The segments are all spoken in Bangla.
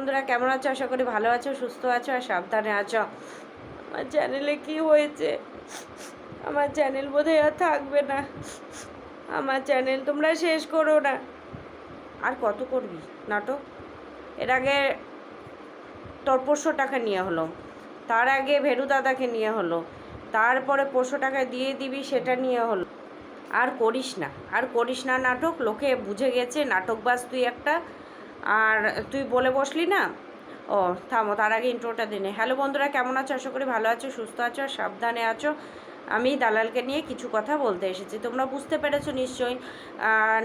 বন্ধুরা, কেমন আছো? আশা করি ভালো আছো, সুস্থ আছো আর সাবধানে আছো। আমার চ্যানেলে কি হয়েছে? আমার চ্যানেল বোধহয় আর থাকবে না। আমার চ্যানেল তোমরা শেষ করো না। আর কত করবি নাটক? এর আগে তোর 500 টাকা নিয়ে হলো, তার আগে ভেরু দাদাকে নিয়ে হলো, তারপরে 500 টাকা দিয়ে দিবি সেটা নিয়ে হলো। আর করিস না, আর করিস না নাটক। লোকে বুঝে গেছে নাটকবাজ তুই একটা। আর তুই বলে বসলি না। ও থামো, তার আগে ইন্ট্রোটা দিনে। হ্যালো বন্ধুরা, কেমন আছো? আশা করি ভালো আছো, সুস্থ আছো আর সাবধানে আছো। আমি দালালকে নিয়ে কিছু কথা বলতে এসেছি, তোমরা বুঝতে পেরেছো নিশ্চয়ই।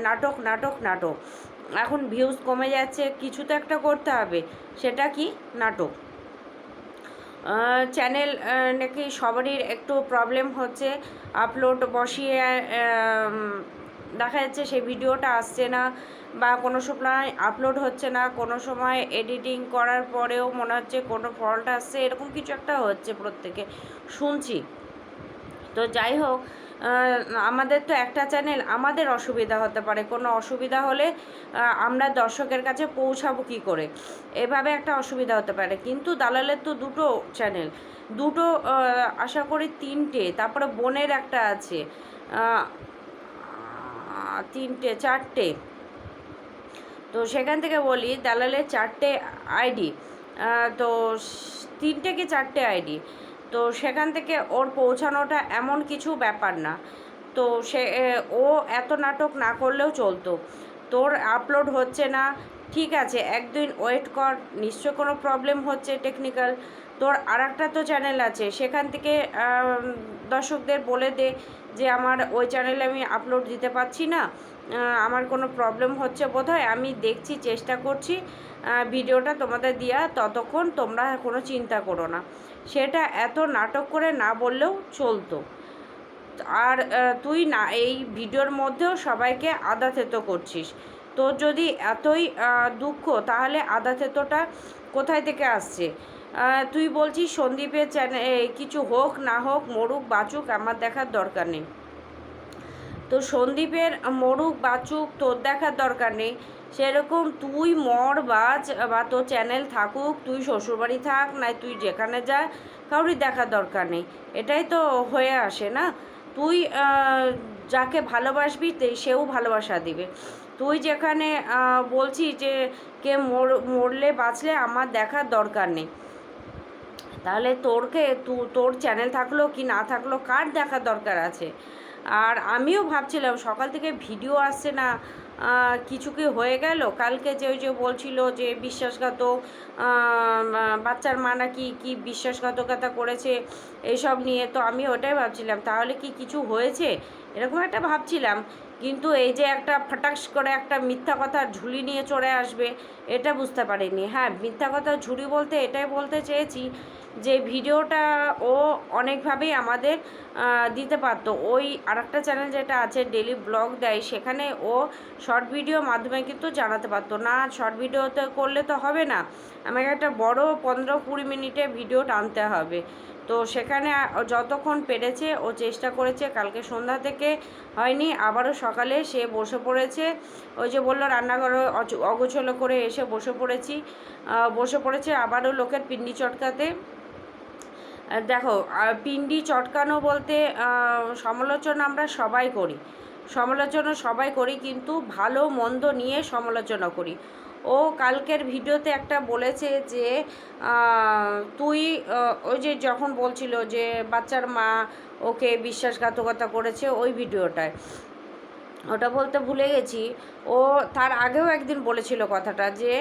নাটক নাটক নাটক। এখন ভিউজ কমে যাচ্ছে, কিছু তো একটা করতে হবে। সেটা কি? নাটক। চ্যানেল নাকি সবারই একটু প্রবলেম হচ্ছে। আপলোড বসিয়ে দেখা যাচ্ছে সেই ভিডিওটা আসছে না, বা কোনো সময় আপলোড হচ্ছে না, কোনো সময় এডিটিং করার পরেও মনে হচ্ছে কোনো ফল্ট আসছে, এরকম কিছু একটা হচ্ছে প্রত্যেকে শুনছি। তো যাই হোক, আমাদের তো একটা চ্যানেল, আমাদের অসুবিধা হতে পারে। কোনো অসুবিধা হলে আমরা দর্শকের কাছে পৌঁছাবো কী করে, এভাবে একটা অসুবিধা হতে পারে। কিন্তু দালালের তো দুটো চ্যানেল, দুটো আশা করি তিনটে, তারপরে বোনের একটা আছে, তিনটে চারটে। তো সেখান থেকে বলি, দালালের 4টে আইডি, তো 3টে কি 4টে আইডি। তো সেখান থেকে ওর পৌঁছানোটা এমন কিছু ব্যাপার না। তো সে ও এত নাটক না করলেও চলতো। তোর আপলোড হচ্ছে না, ঠিক আছে, একদিন ওয়েট কর, নিশ্চয় কোনো প্রবলেম হচ্ছে টেকনিক্যাল। তোর আর একটা তো চ্যানেল আছে, সেখান থেকে দর্শকদের বলে দে যে আমার ওই চ্যানেলে আমি আপলোড দিতে পারছি না, আমার কোনো প্রবলেম হচ্ছে বোধহয়, আমি দেখছি, চেষ্টা করছি ভিডিওটা তোমাদের দিয়া, ততক্ষণ তোমরা কোনো চিন্তা করো না। সেটা এত নাটক করে না বললেও চলতো। আর তুই না এই ভিডিওর মধ্যেও সবাইকে আদা থেতো করছিস। তোর যদি এতই দুঃখ, তাহলে আদা থেতোটা কোথায় থেকে আসছে? তুই বলছিস সন্দীপের চ্যানেল কিছু হোক না হোক, মরুক বাঁচুক, আমার দেখার দরকার নেই। তো সন্দীপের মরুক বাঁচুক তোর দেখার দরকার নেই। সেরকম তুই মর বাঁচ, বা তোর চ্যানেল থাকুক, তুই শ্বশুরবাড়ি থাক, না তুই যেখানে যা, কাউরই দেখার দরকার নেই। এটাই তো হয়ে আসে না। তুই যাকে ভালোবাসবি সেও ভালোবাসা দিবে। তুই যেখানে বলছিস যে কে মরলে বাঁচলে আমার দেখার দরকার নেই, তাহলে তোর চ্যানেল থাকলো কি না থাকলো কার দেখার দরকার আছে? আর আমিও ভাবছিলাম সকাল থেকে ভিডিও আসছে না, কিছু কি হয়ে গেল? কালকে যে ওই যে বলছিল যে বিশ্বাসঘাত, বাচ্চার মা নাকি কি বিশ্বাসঘাতকতা করেছে, এইসব নিয়ে। তো আমি ওটাই ভাবছিলাম তাহলে কি কিছু হয়েছে, এরকম একটা ভাবছিলাম। কিন্তু এই যে একটা ফটাস করে একটা মিথ্যা কথা ঝুলি নিয়ে চলে আসবে, এটা বুঝতে পারিনি। হ্যাঁ, মিথ্যা কথা ঝুলি বলতে এটাই বলতে চেয়েছি যে ভিডিওটা ও অনেকভাবেই আমাদের দিতে পারতো। ওই আরেকটা চ্যানেল যেটা আছে ডেলি ব্লগ দেয়, সেখানে ও শর্ট ভিডিও মাধ্যমে কিন্তু জানাতে পারতো না। শর্ট ভিডিওতে করলে তো হবে না, আমাকে একটা বড় 15-20 মিনিটের ভিডিও টানতে হবে। তো সেখানে যতক্ষণ পেরেছে ও চেষ্টা করেছে। কালকে সন্ধ্যা থেকে হয়নি, আবারও সকালে সে বসে পড়েছে। ওই যে বললো রান্নাঘরে অগোছলো করে এসে বসে পড়েছে আবারও লোকের পিন্ডি চটকাতে। দেখো, পিন্ডি চটকানো বলতে সমালোচনা আমরা সবাই করি, কিন্তু ভালো মন্দ নিয়ে সমালোচনা করি। ও কালকের ভিডিওতে একটা বলেছে যে তুই ওই যে যখন বলছিল যে বাচ্চার মা ওকে বিশ্বাসঘাতকতা করেছে, ওই ভিডিওটায় ওটা বলতে ভুলে গেছি। ও তার আগেও একদিন বলেছিল কথাটা যে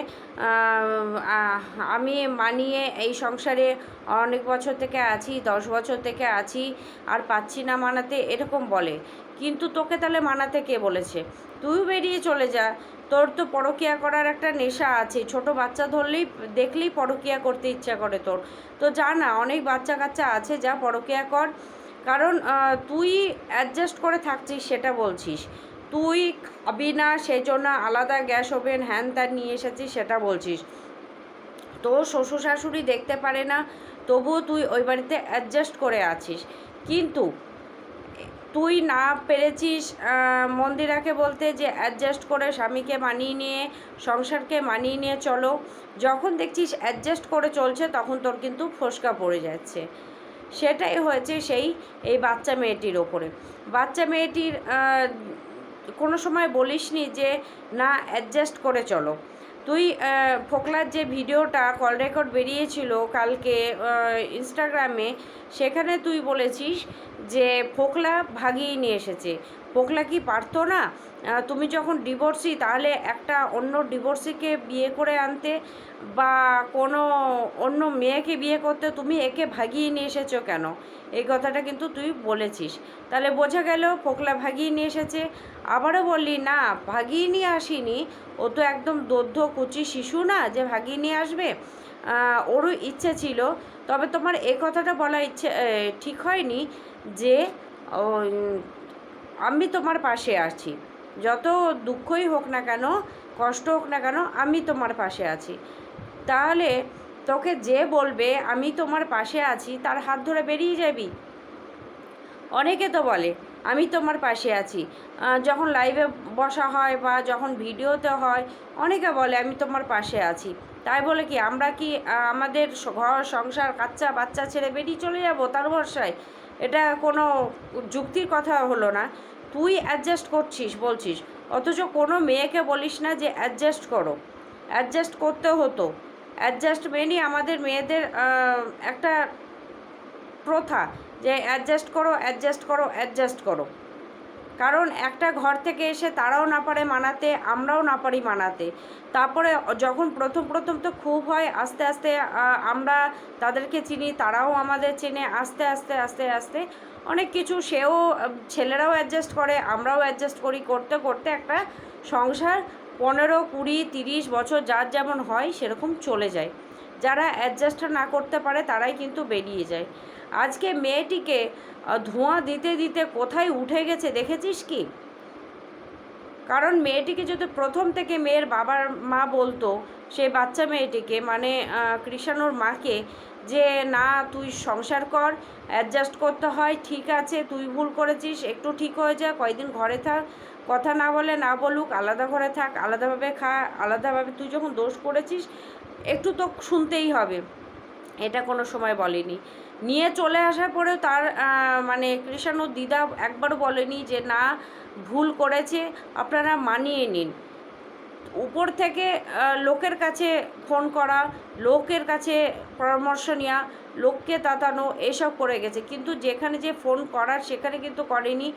আমি মানিয়ে এই সংসারে অনেক বছর থেকে আছি, 10 বছর থেকে আছি, আর পাচ্ছি না মানাতে, এরকম বলে। কিন্তু তোকে তাহলে মানাতে কে বলেছে? তুইও বেরিয়ে চলে যা। তোর তো পরকীয়া করার একটা নেশা আছে, ছোট বাচ্চা দেখলেই পরকীয়া করতে ইচ্ছা করে তোর। তো যা না, অনেক বাচ্চা কাচ্চা আছে, যা পরকীয়া কর। কারণ তুই অ্যাডজাস্ট করে থাকছিস, সেটা বলছিস। তুই খাবি না সেই জন্য আলাদা গ্যাস ওভেন হ্যান ত্যান নিয়ে এসেছিস, সেটা বলছিস। তোর শ্বশুর শাশুড়ি দেখতে পারে না, তবুও তুই ওই বাড়িতে অ্যাডজাস্ট করে আছিস। কিন্তু তুই না পেরেছিস মন্দিরাকে বলতে যে অ্যাডজাস্ট করে স্বামীকে মানিয়ে নিয়ে সংসারকে মানিয়ে নিয়ে চলো, যখন দেখছিস অ্যাডজাস্ট করে চলছে তখন তোর কিন্তু ফোসকা পড়ে যাচ্ছে। সেটাই হয়েছে এই বাচ্চা মেয়েটির ওপরে। বাচ্চা মেয়েটির কোনো সময় বলিসনি যে না অ্যাডজাস্ট করে চলো। তুই ফোকলার যে ভিডিওটা কল রেকর্ড বেরিয়েছিল কালকে ইনস্টাগ্রামে, সেখানে তুই বলেছিস যে ফোকলা ভাগিয়ে নিয়ে এসেছে। ফোকলা কি পারতো না? তুমি যখন ডিভোর্সি তাহলে একটা অন্য ডিভোর্সিকে বিয়ে করে আনতে বা কোনো অন্য মেয়েকে বিয়ে করতে, তুমি একে ভাগিয়ে নিয়ে এসেছো কেন? এই কথাটা কিন্তু তুই বলেছিস। তাহলে বোঝা গেল ফোকলা ভাগিয়ে নিয়ে এসেছে। আবারও বললি না ভাগিয়ে নিয়ে আসিনি, ও তো একদম দগ্ধ কুচি শিশু না যে ভাগিয়ে নিয়ে আসবে, ওরও ইচ্ছে ছিল। তবে তোমার এই কথাটা বলা ঠিক হয়নি যে আমি তোমার পাশে আছি, যত দুঃখই হোক না কেন, কষ্ট হোক না কেন, আমি তোমার পাশে আছি। তাহলে তোকে যে বলবে আমি তোমার পাশে আছি তার হাত ধরে বেরিয়ে যাবি। অনেকে তো বলে আমি তোমার পাশে আছি, যখন লাইভে বসা হয় বা যখন ভিডিওতে হয় অনেকে বলে আমি তোমার পাশে আছি। তাই বলে কি আমরা কি আমাদের ঘর সংসার কাচ্চা বাচ্চা ছেড়ে বেরিয়ে চলে যাব তার ভরসায়? এটা কোনো যুক্তির কথা হলো না। তুই অ্যাডজাস্ট করছিস বলছিস, অথচ কোনো মেয়েকে বলিস না যে অ্যাডজাস্ট করো। অ্যাডজাস্ট করতে হতো। অ্যাডজাস্টমেন্টই আমাদের মেয়েদের একটা প্রথা যে অ্যাডজাস্ট করো অ্যাডজাস্ট করো অ্যাডজাস্ট করো। কারণ একটা ঘর থেকে এসে তারাও না পারে মানাতে, আমরাও না পারি মানাতে। তারপরে যখন প্রথম প্রথম তো খুব হয়, আস্তে আস্তে আমরা তাদেরকে চিনি, তারাও আমাদের চেনে, আস্তে আস্তে আস্তে আস্তে অনেক কিছু সেও ছেলেরাও অ্যাডজাস্ট করে, আমরাও অ্যাডজাস্ট করি, করতে করতে একটা সংসার 15, 20, 30 বছর যার যেমন হয় সেরকম চলে যায়। যারা অ্যাডজাস্ট না করতে পারে তারাই কিন্তু বেরিয়ে যায়। আজকে মেয়েটিকে ধোঁয়া দিতে দিতে কোথায় উঠে গেছে দেখেছিস কি? কারণ মেয়েটিকে যদি প্রথম থেকে মেয়ের বাবার মা বলতো, সেই বাচ্চা মেয়েটিকে মানে কৃষাণুর মাকে, যে না তুই সংসার কর, অ্যাডজাস্ট করতে হয়, ঠিক আছে তুই ভুল করেছিস, একটু ঠিক হয়ে যা, কয়েকদিন ঘরে থাক, কথা না বলে না বলুক, আলাদা ঘরে থাক, আলাদাভাবে খা, আলাদাভাবে, তুই যখন দোষ করেছিস একটু তো শুনতেই হবে, এটা কোনো সময় বলেনি। নিয়ে চলে আসার পরেও তার মানে কৃষাণুর দিদা একবারও বলেনি যে না ভুল করেছে, আপনারা মানিয়ে নিন। উপর থেকে লোকের কাছে ফোন করা, লোকের কাছে পরামর্শ নেওয়া, লোককে তাতানো, এসব করে গেছে। কিন্তু যেখানে যে ফোন করার সেখানে কিন্তু করেনি,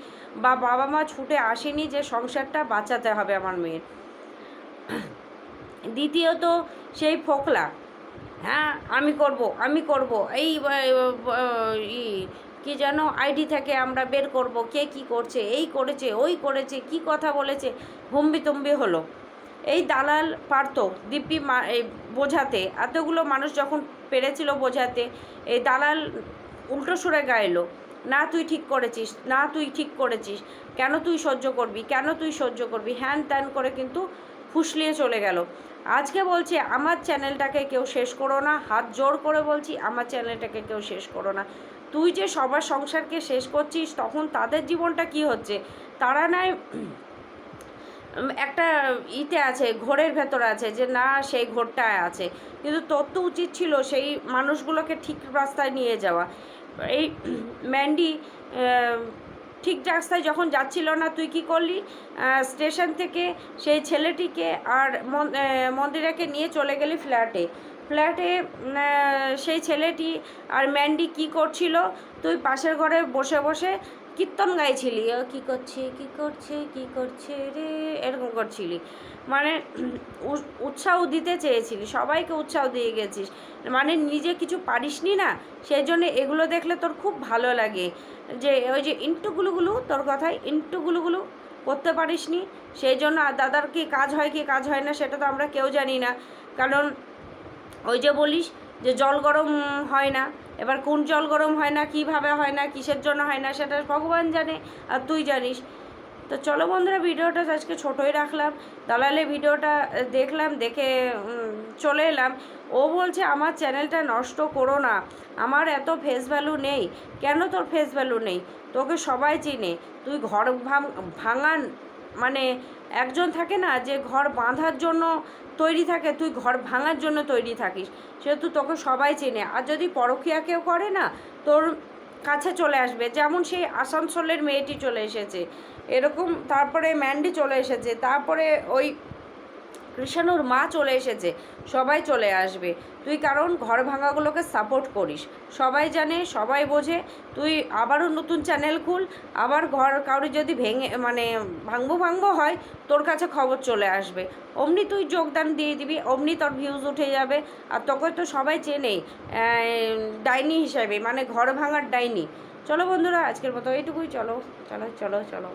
বা বাবা মা ছুটে আসেনি যে সংসারটা বাঁচাতে হবে আমার মেয়ের। দ্বিতীয়ত সেই ফোকলা, হ্যাঁ আমি করব এই কি যেন আইডি থেকে আমরা বের করব, কে কি করছে, এই করেছে ওই করেছে, কি কথা বলেছে, হম্বিতম্বি হলো। এই দালাল পারতো দিব্যি বোঝাতে, এতগুলো মানুষ যখন পেরেছিল বোঝাতে, এই দালাল উল্টো সুরে গাইলো, না তুই ঠিক করেছিস, না তুই ঠিক করেছিস, কেন তুই সহ্য করবি, কেন তুই সহ্য করবি, হ্যান ত্যান করে কিন্তু ফুসলিয়ে চলে গেল। আজকে বলছি আমার চ্যানেলটাকে কেউ শেষ করো না, হাত জোর করে বলছি আমার চ্যানেলটাকে কেউ শেষ করো না। তুই যে সবার সংসারকে শেষ করছিস, তখন তাদের জীবনটা কি হচ্ছে? তারা নয় একটা আছে, ঘোরের ভেতর আছে, যে না সেই ঘোরটায় আছে, কিন্তু তোর তো উচিত ছিল সেই মানুষগুলোকে ঠিক রাস্তায় নিয়ে যাওয়া। এই ম্যান্ডি ঠিক রাস্তায় যখন যাচ্ছিল না, তুই কি করলি? স্টেশন থেকে সেই ছেলেটিকে আর মন্দিরাকে নিয়ে চলে গেলি ফ্ল্যাটে। সেই ছেলেটি আর ম্যান্ডি কি করছিল? তুই পাশের ঘরে বসে বসে কীর্তন গাইছিলি, কী করছে কী করছে কী করছে রে, এরকম করছিলি, মানে উৎসাহ দিতে চেয়েছিলি, সবাইকে উৎসাহ দিয়ে গেছিস, মানে নিজে কিছু পারিসনি না, সেই জন্য এগুলো দেখলে তোর খুব ভালো লাগে, যে ওই যে ইন্টুগুলোগুলো, তোর কথায় ইন্টুগুলোগুলো করতে পারিসনি, সেই জন্য দাদার কি কাজ হয় কি কাজ হয় না সেটা তো আমরা কেউ জানি না। কারণ ওই যে বলিস যে জল গরম হয় না, এবার কোন জল গরম হয় না, কিভাবে হয় না, কিসের জন্য হয় না, সেটা ভগবান জানে আর তুই জানিস। তো চলো বন্ধুরা, ভিডিওটা আজকে ছোটোই রাখলাম। দালালের ভিডিওটা দেখলাম, দেখে চলে এলাম। ও বলছে আমার চ্যানেলটা নষ্ট করো না, আমার এত ফেস ভ্যালু নেই। কেন তোর ফেস ভ্যালু নেই? তোকে সবাই চিনে। তুই ঘর ভাঙান মানে একজন থাকে না যে ঘর বাঁধার জন্য তৈরি থাকে, তুই ঘর ভাঙার জন্য তৈরি থাকিস, সেহেতু তোকে সবাই চেনে। আর যদি পরকীয়া কেউ করে না, তোর কাছে চলে আসবে। যেমন সেই আসানসোলের মেয়েটি চলে এসেছে, এরকম তারপরে ম্যান্ডি চলে এসেছে, তারপরে ওই কৃষাণুর মা চলে এসেছে, সবাই চলে আসবে। তুই কারণ ঘর ভাঙাগুলোকে সাপোর্ট করিস, সবাই জানে, সবাই বোঝে। তুই আবারও নতুন চ্যানেল খুল, আবার ঘর কাউরি যদি ভেঙে মানে ভাঙবো হয়, তোর কাছে খবর চলে আসবে, অমনি তুই যোগদান দিয়ে দিবি, অমনি তোর ভিউজ উঠে যাবে। আর তোকে তো সবাই চেনে ডাইনি হিসাবে, মানে ঘর ভাঙার ডাইনি। চলো বন্ধুরা, আজকের মতো এইটুকুই। চলো চলো চলো চলো।